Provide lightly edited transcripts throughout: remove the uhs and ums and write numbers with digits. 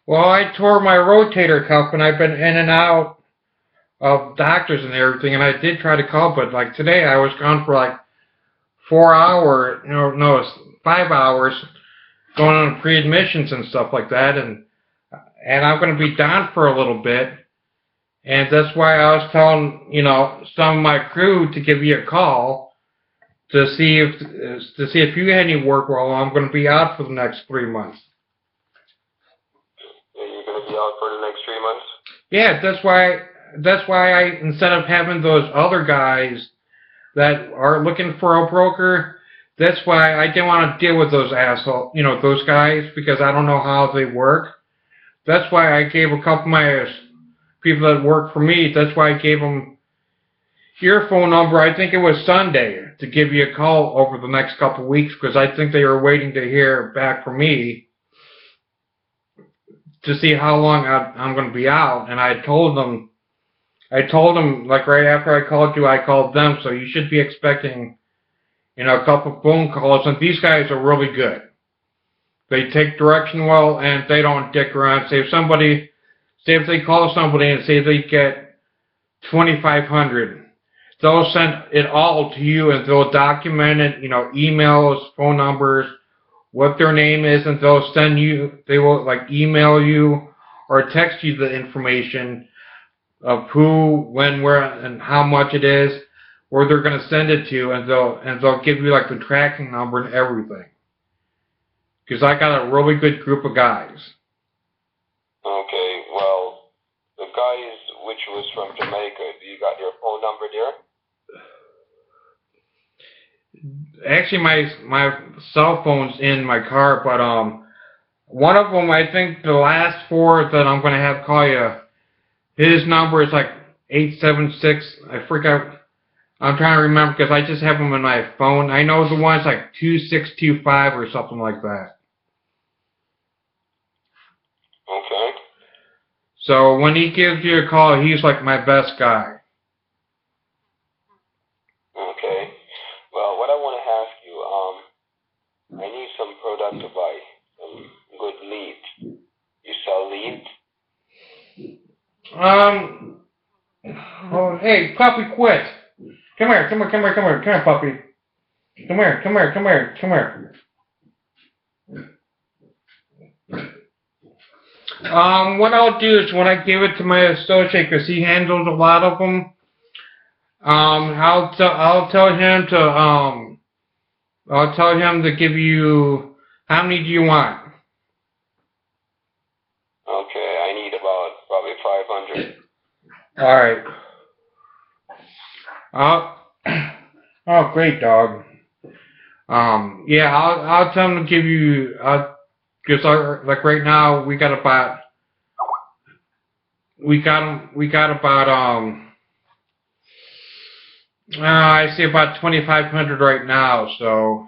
Well, I tore my rotator cuff, and I've been in and out of doctors and everything, and I did try to call, but like today I was gone for like 4 hours, no, 5 hours, going on pre-admissions and stuff like that, and I'm going to be down for a little bit, and that's why I was telling some of my crew to give you a call to see if you had any work while I'm going to be out for the next 3 months. And you're going to be out for the next 3 months? Yeah, that's why I, instead of having those other guys that are looking for a broker, that's why I didn't want to deal with those those guys, because I don't know how they work. That's why I gave a couple of my people that work for me, that's why I gave them your phone number. I think it was Sunday, to give you a call over the next couple of weeks, because I think they were waiting to hear back from me to see how long I'm going to be out. And I told them, like right after I called you, I called them. So you should be expecting, a couple of phone calls. And these guys are really good. They take direction well, and they don't dick around. Say if they call somebody and say they get 2,500, they'll send it all to you, and they'll document it, emails, phone numbers, what their name is, and they will like email you or text you the information of who, when, where, and how much it is, where they're going to send it to, and they'll give you like the tracking number and everything. Because I got a really good group of guys. Okay, well, the guys which was from Jamaica, do you got their phone number there? Actually, my cell phone's in my car, but one of them, I think the last four that I'm going to have call you, his number is like 876. I forgot. I'm trying to remember because I just have them in my phone. I know the one's like 2625 or something like that. Okay. So when he gives you a call, he's like my best guy. Okay. Well, what I want to ask you, I need some product to buy, some good leads. You sell leads? Oh, hey, puppy, quit. Come here, puppy. Come here. What I'll do is when I give it to my associate, because he handles a lot of them, I'll tell him to give you, how many do you want? Okay, I need about probably 500. Alright. Oh, great, dog. Yeah, I'll tell him to give you, because like right now we got about I see about 2,500 right now, so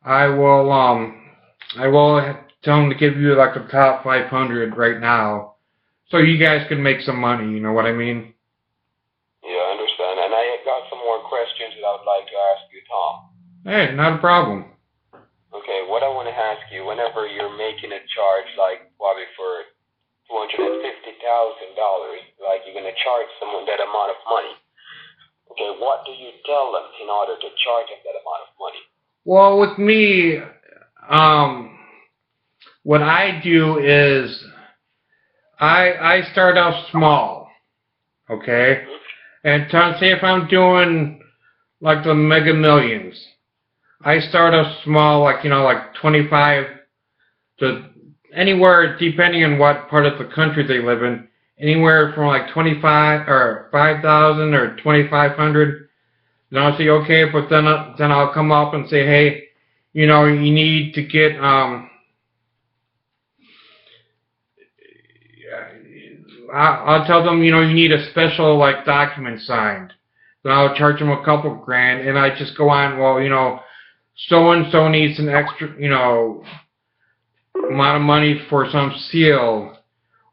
I will tell him to give you like the top 500 right now, so you guys can make some money. You know what I mean? Yeah, I understand. And I got some more questions that I would like to ask you, Tom. Hey, not a problem. Okay, what I want to ask you, whenever you're making a charge, like probably for $250,000, like you're going to charge someone that amount of money. Okay, what do you tell them in order to charge them that amount of money? Well, with me, what I do is I start out small, okay? And say if I'm doing like the Mega Millions, I start out small, like 25 to anywhere, depending on what part of the country they live in, anywhere from like 25 or 5,000 or 2,500. Then I'll say okay, but then I'll come up and say, hey, you need to get I'll tell them, you need a special like document signed. Then I'll charge them a couple grand, and I just go on, well, so and so needs an extra, amount of money for some seal,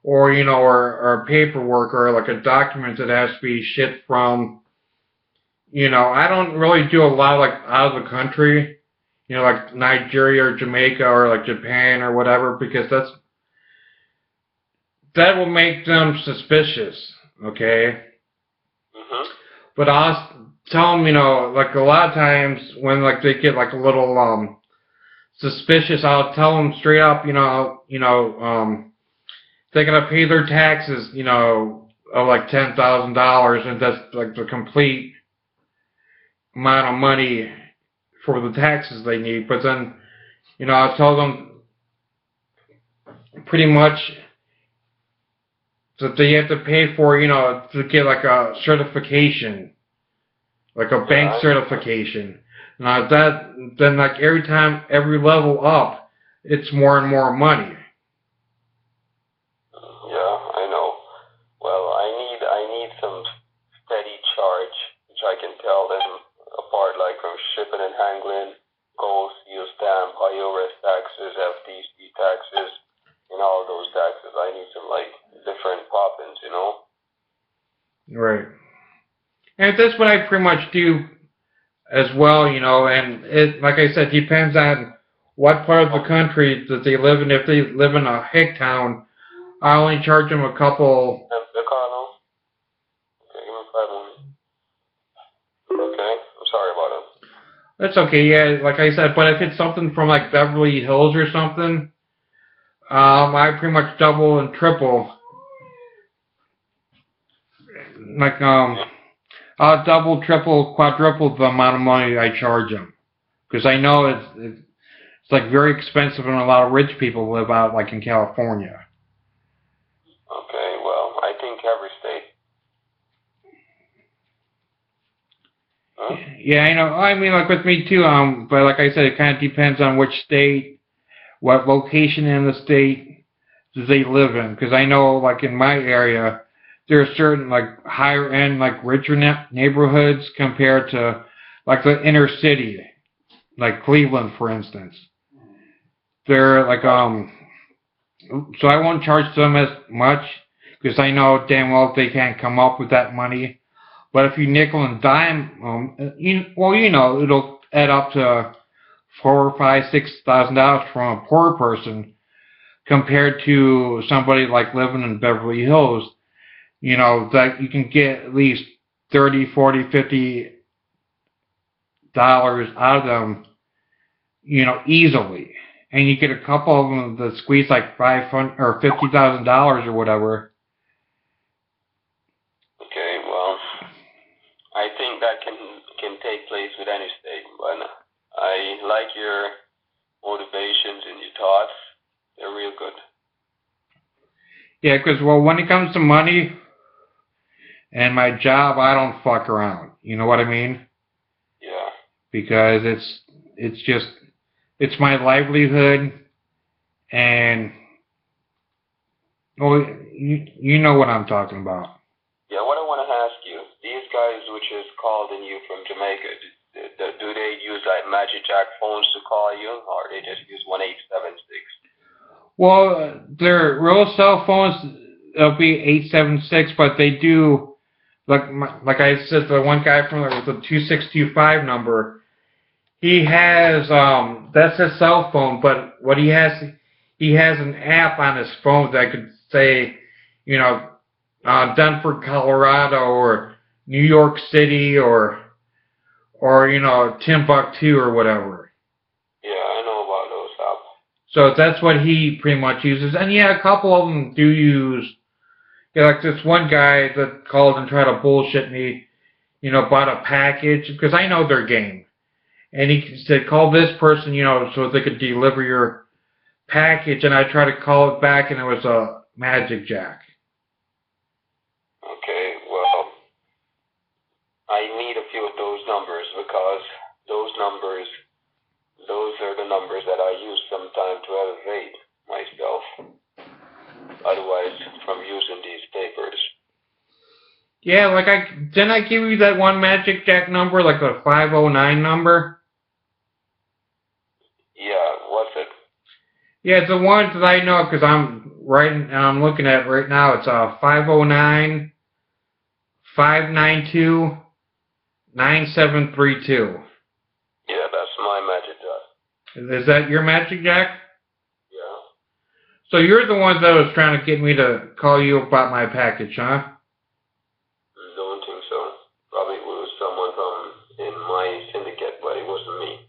or or paperwork, or like a document that has to be shipped from. I don't really do a lot like out of the country. you know, like Nigeria or Jamaica or like Japan or whatever, because that will make them suspicious, okay? Mhm. But I'll tell them, you know, like a lot of times when like they get like a little suspicious, I'll tell them straight up, they're gonna pay their taxes, you know, of like $10,000, and that's like the complete amount of money for the taxes they need. But then, you know, I tell them pretty much that they have to pay for, you know, to get like a certification, like a bank certification. Now that then like every level up, it's more and more money. Yeah, I know. Well, I need some steady charge, which I can tell them apart, like from shipping and handling, gold, steel stamp, IRS taxes, FTC taxes, and all those taxes. I need some like different poppins, you know. Right. And that's what I pretty much do as well, you know, and it, like I said, depends on what part of the country that they live in. If they live in a hick town, I only charge them a couple. Carlo? Okay, give me 5 minutes. Okay, I'm sorry about it. That's okay, yeah, like I said, but if it's something from like Beverly Hills or something, I pretty much double and triple. Like, I'll double, triple, quadruple the amount of money I charge them. Because I know it's like very expensive and a lot of rich people live out like in California. Okay, well, I think every state. Huh? Yeah, I know. I mean, like with me too. But like I said, it kind of depends on which state, what location in the state do they live in. Because I know, like in my area, there are certain like higher end, like richer neighborhoods compared to like the inner city, like Cleveland, for instance. They're like so I won't charge them as much because I know damn well they can't come up with that money. But if you nickel and dime, you know, it'll add up to $4, 5, $6,000 from a poor person compared to somebody like living in Beverly Hills. You know that you can get at least 30, 40, $50 out of them, you know, easily. And you get a couple of them that squeeze like $500 or $50,000 or whatever. Okay, well, I think that can take place with any state, but I like your motivations and your thoughts. They're real good. Yeah, because well, when it comes to money and my job, I don't fuck around. You know what I mean? Yeah. Because it's my livelihood, and well, you know what I'm talking about. Yeah, what I want to ask you, these guys which is calling you from Jamaica, do they use like Magic Jack phones to call you, or they just use 1876? Well, their real cell phones, it'll be 876, but they do, like I said, the one guy from the 2625 number, he has, that's his cell phone, but what he has an app on his phone that could say, you know, Denver, Colorado, or New York City, or you know, Timbuktu or whatever. Yeah, I know about those apps. So that's what he pretty much uses. And yeah, a couple of them do use, yeah, like this one guy that called and tried to bullshit me, you know, bought a package, because I know their game. And he said, call this person, you know, so they could deliver your package. And I tried to call it back, and it was a Magic Jack. Okay, well, I need a few of those numbers because those are the numbers that I use sometimes to elevate myself. Otherwise, from using these papers. Yeah, like didn't I give you that one Magic Jack number, like a 509 number? Yeah, what's it? Yeah, it's the one that I know because I'm looking at it right now. It's 509 592 9732. Yeah, that's my Magic Jack. Is that your Magic Jack? Yeah. So you're the one that was trying to get me to call you about my package, huh? Don't think so. Probably it was someone from in my syndicate, but it wasn't me.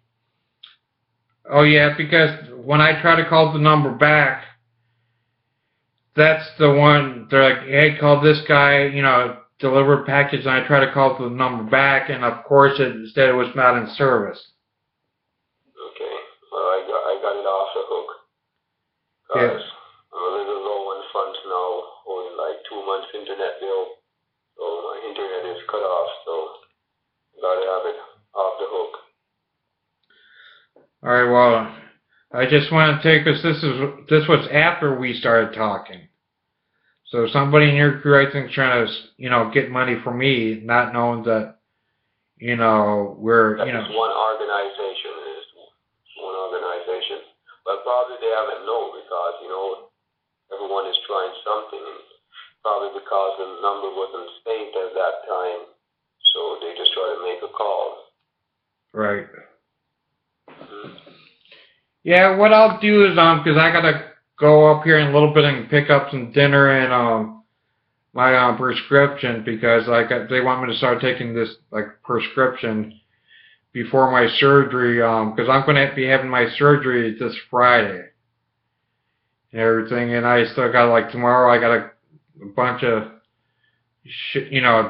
Oh yeah, because when I try to call the number back, that's the one, they're like, hey, call this guy, deliver package, and I try to call the number back, and of course instead it was not in service. Okay. Well, I got it off the hook. Yeah. Cause I'm a little low on funds now, owing like 2 months internet bill. So my internet is cut off, so gotta have it off the hook. Alright, well, I just want to take us, this was after we started talking. So somebody in your crew, I think, is trying to, get money from me, not knowing that, we're, That's one organization. It is one organization. But probably they haven't known because, everyone is trying something. And probably because the number wasn't saved at that time. So they just try to make a call. Right. Yeah, what I'll do is, because I gotta go up here in a little bit and pick up some dinner and, my, prescription, because, they want me to start taking this, prescription before my surgery, because I'm gonna be having my surgery this Friday and everything, and I still got, tomorrow I got a bunch of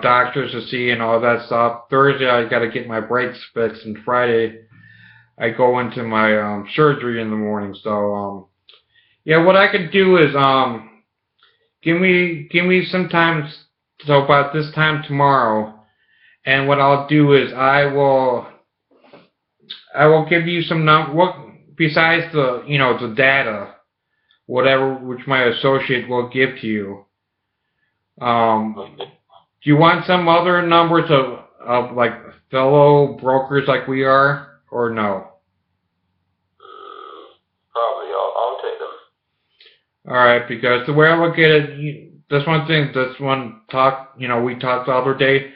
doctors to see and all that stuff. Thursday I gotta get my brakes fixed, and Friday I go into my surgery in the morning. So yeah, what I could do is give me some time, so about this time tomorrow, and what I'll do is I will give you some what besides the the data, whatever which my associate will give to you. Do you want some other numbers of fellow brokers like we are, or no? Probably. I'll take them. All right, because the way I look at it, that's one thing. That's one talk. We talked the other day.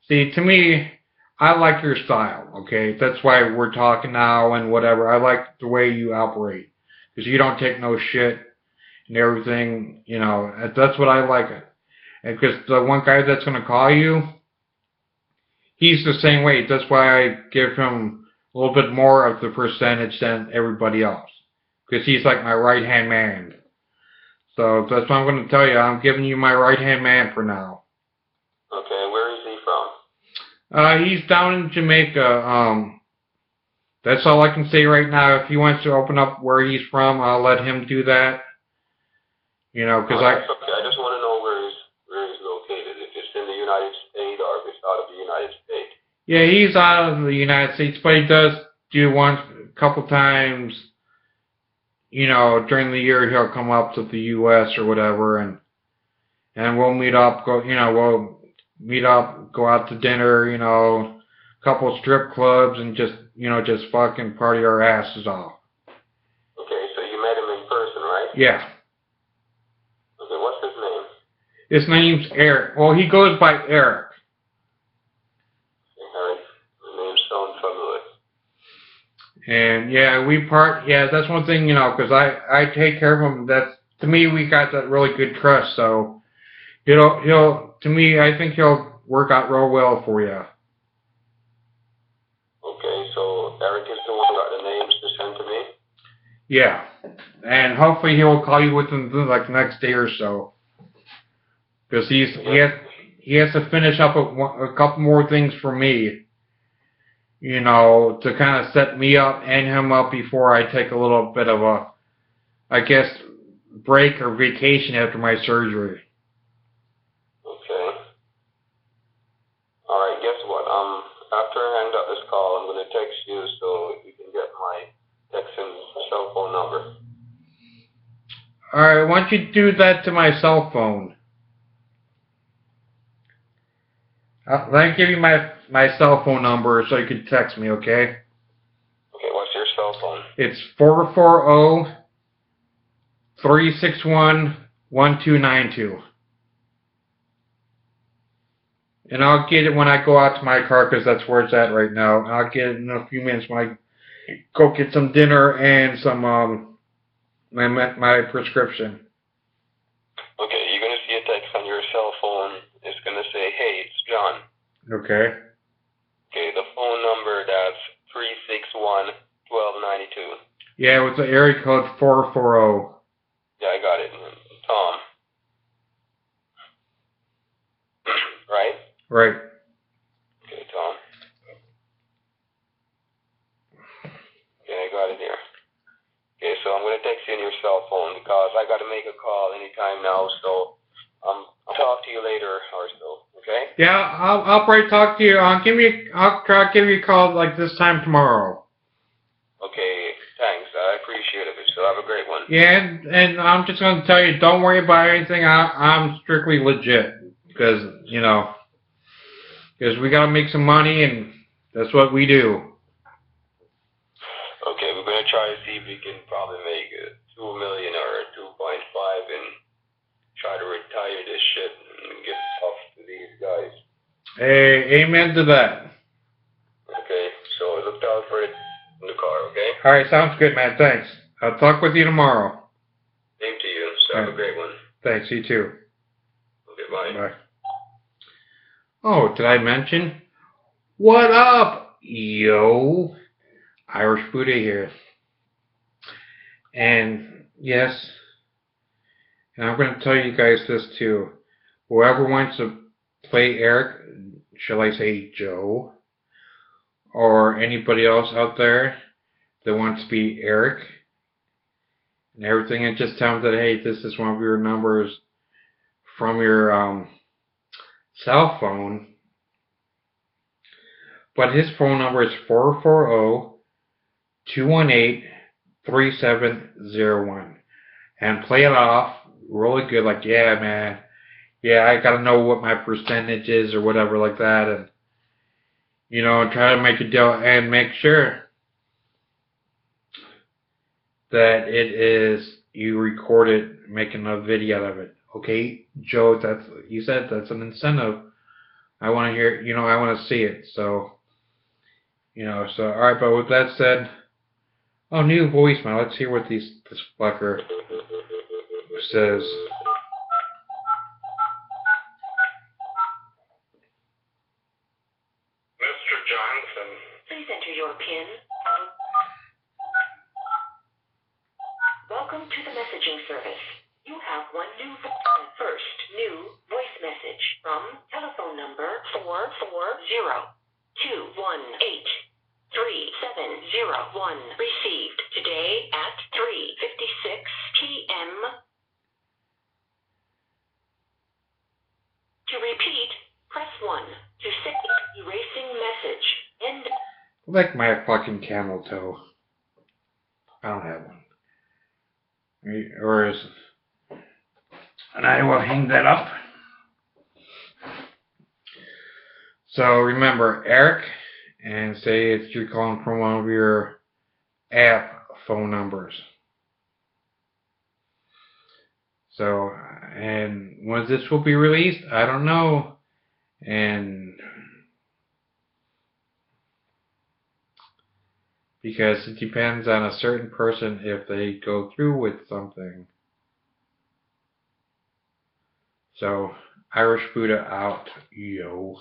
See, to me, I like your style. Okay, that's why we're talking now and whatever. I like the way you operate because you don't take no shit and everything. That's what I like. And because the one guy that's gonna call you, he's the same way. That's why I give him a little bit more of the percentage than everybody else. Because he's like my right-hand man. So that's what I'm going to tell you. I'm giving you my right-hand man for now. Okay, where is he from? He's down in Jamaica. That's all I can say right now. If he wants to open up where he's from, I'll let him do that. Because that's okay. I just want to know where he's located. If it's in the United States or if it's out of the United States. Yeah, he's out of the United States, but he does do a couple times. During the year he'll come up to the U.S. or whatever, and we'll meet up. We'll meet up, go out to dinner. Couple strip clubs, and just fucking party our asses off. Okay, so you met him in person, right? Yeah. Okay, what's his name? His name's Eric. Well, he goes by Eric. Eric. The name sounds familiar. And yeah, that's one thing, because I take care of him. That's, to me, we got that really good trust. So to me, I think he'll work out real well for you. Okay, so Eric is the one who got the names to send to me? Yeah. And hopefully he will call you within the next day or so. Because he has to finish up a couple more things for me. To kind of set me up and him up before I take a little bit of a, I guess, break or vacation after my surgery. Okay. All right, guess what? After I hang up this call, I'm going to text you so you can get my text and cell phone number. All right, why don't you do that to my cell phone? Let me give you my cell phone number so you can text me, okay? Okay, what's your cell phone? It's 440-361-1292. And I'll get it when I go out to my car because that's where it's at right now. I'll get it in a few minutes when I go get some dinner and some my prescription. Okay, you're gonna see a text on your cell phone. It's gonna say, "Hey, it's John." Okay. Okay, the phone number that's 361-1292. Yeah, it was the area code 440. Yeah, I got it. Tom. Right? Right. Okay, Tom. Okay, I got it here. Okay, so I'm gonna text you on your cell phone because I gotta make a call anytime now. So I'll talk to you later or so. Okay? Yeah, I'll probably talk to you. I'll try to give you a call like this time tomorrow. Okay, thanks. I appreciate it. So have a great one. Yeah, and I'm just gonna tell you, don't worry about anything. I'm strictly legit because because we gotta make some money and that's what we do. Okay, we're gonna try to see if we can probably make it 2 million or 2.5 and try to retire this shit and get off to these guys. Hey, amen to that. Okay, so look out for it in the car, okay? All right, sounds good, man. Thanks. I'll talk with you tomorrow. Same to you. So have a great one. Thanks. You too. Okay, bye. Bye. Oh, did I mention? What up, yo? Irish Buddha here. And yes, and I'm going to tell you guys this too. Whoever wants to play Eric, shall I say Joe, or anybody else out there that wants to be Eric and everything, and just tell them that, hey, this is one of your numbers from your cell phone. But his phone number is 440-218-3701. And play it off really good, like, yeah, man. Yeah, I gotta know what my percentage is or whatever like that. And, try to make a deal and make sure that it is, you record it, making a video out of it. Okay, Joe, you said that's an incentive. I want to hear, I want to see it. So, alright, but with that said, new voicemail. Let's hear what this fucker says. Mr. Johnson. Please enter your PIN. Welcome to the messaging service. You have one new first new voice message from telephone number 440-218-3701 received today at 3:56 p.m. To repeat, press 1. To send erasing message. End. Like my fucking camel toe. I don't have one. Or is... And I will hang that up. So remember, Eric, and say if you're calling from one of your app phone numbers. So, and when this will be released, I don't know. And because it depends on a certain person if they go through with something. So, Irish Buddha out, yo.